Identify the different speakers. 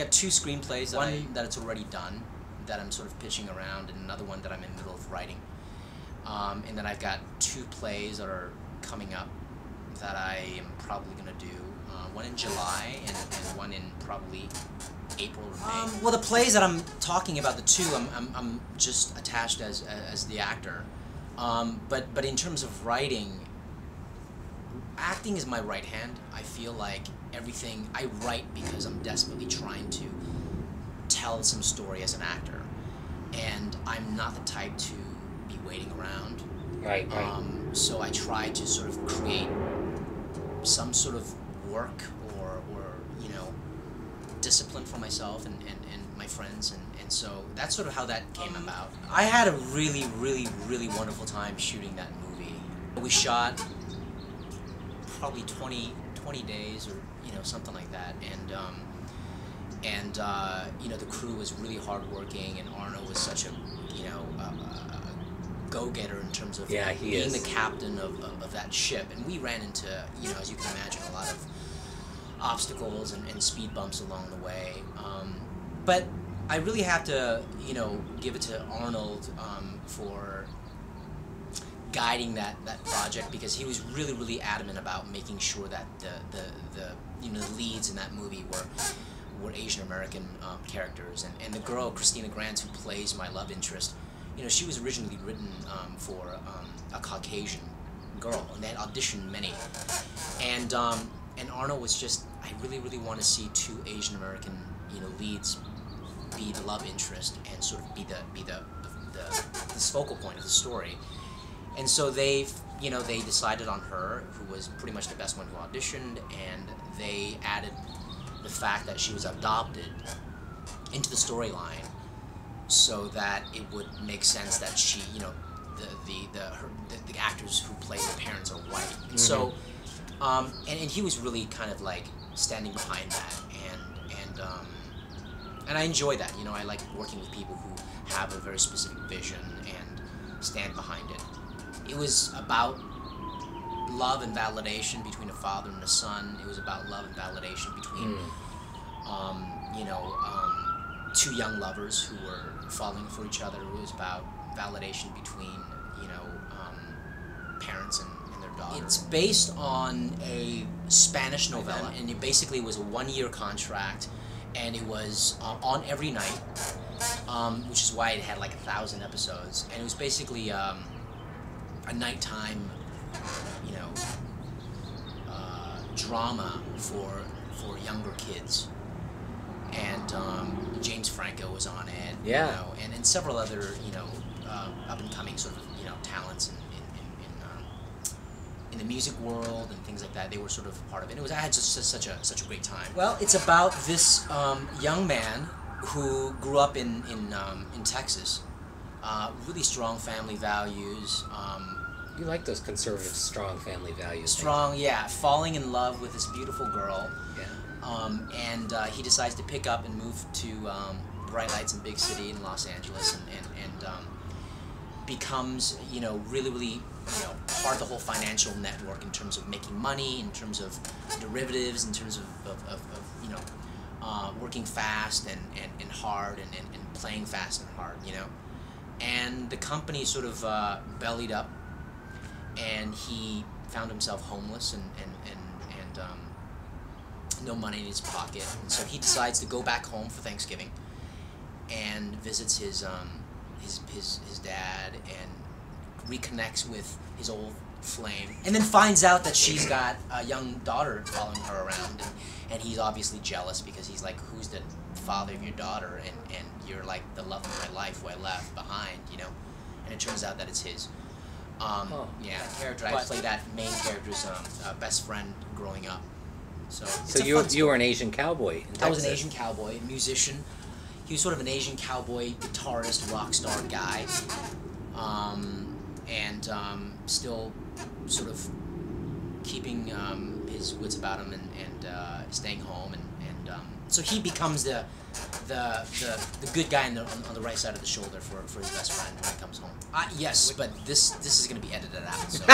Speaker 1: got 2 screenplays. One that it's already done, that I'm sort of pitching around, and another one that I'm in the middle of writing. And then I've got 2 plays that are coming up that I am probably going to do. One in July and one in probably April or May. Well, the plays that I'm talking about, the 2, I'm just attached as the actor. But in terms of writing, acting is my right hand. I feel like everything I write because I'm desperately trying to tell some story as an actor, and I'm not the type to be waiting around.
Speaker 2: Right.
Speaker 1: So I try to sort of create some sort of work or you know, discipline for myself and my friends, and so that's sort of how that came about. I had a really, really, really wonderful time shooting that movie. We shot probably 20 days or, you know, something like that, and you know, the crew was really hardworking, and Arno was such a, you know, go-getter in terms of being the captain of that ship, and we ran into, you know, as you can imagine, a lot of obstacles and speed bumps along the way, but I really have to, you know, give it to Arnold for guiding that project, because he was really, really adamant about making sure that the you know, the leads in that movie were Asian American characters, and the girl Christina Grant, who plays my love interest, you know, she was originally written for a Caucasian girl, and they had auditioned many, and Arnold was just, I really, really want to see 2 Asian American, you know, leads be the love interest and sort of be the focal point of the story. And so they decided on her, who was pretty much the best one who auditioned, and they added the fact that she was adopted into the storyline, so that it would make sense that she, you know, the actors who play the parents are white. And so, and he was really kind of like standing behind that, and I enjoy that. You know, I like working with people who have a very specific vision and stand behind it. It was about love and validation between a father and a son. It was about love and validation between, you know, 2 young lovers who were falling for each other. It was about validation between, you know, parents and their daughter. It's based on a Spanish novella, and it basically was a 1-year contract, and it was on every night, which is why it had like 1,000 episodes, and it was basically a nighttime, you know, drama for younger kids, and James Franco was on it, you know, and several other, you know, up and coming sort of, you know, talents in the music world and things like that. They were sort of part of it. I had just such a great time. Well, it's about this young man who grew up in Texas, really strong family values.
Speaker 2: You like those conservative, strong family values.
Speaker 1: Strong, yeah. Falling in love with this beautiful girl. Yeah. And he decides to pick up and move to bright lights and big city in Los Angeles, and becomes, you know, really, really, you know, part of the whole financial network in terms of making money, in terms of derivatives, in terms of you know, working fast and hard and playing fast and hard, you know. And the company sort of bellied up, and he found himself homeless and no money in his pocket, and so he decides to go back home for Thanksgiving and visits his dad and reconnects with his old flame, and then finds out that she's got a young daughter following her around, and he's obviously jealous, because he's like, who's the father of your daughter, and you're like the love of my life who I left behind, you know. And it turns out that it's his. Yeah, the character I play, that main character's best friend growing up. So
Speaker 2: you were an Asian cowboy in Texas.
Speaker 1: I was an Asian cowboy, musician. He was sort of an Asian cowboy, guitarist, rock star guy, and still sort of keeping his wits about him and staying home, and so he becomes the good guy on the right side of the shoulder for his best friend when he comes home. Yes, but this is going to be edited out. So.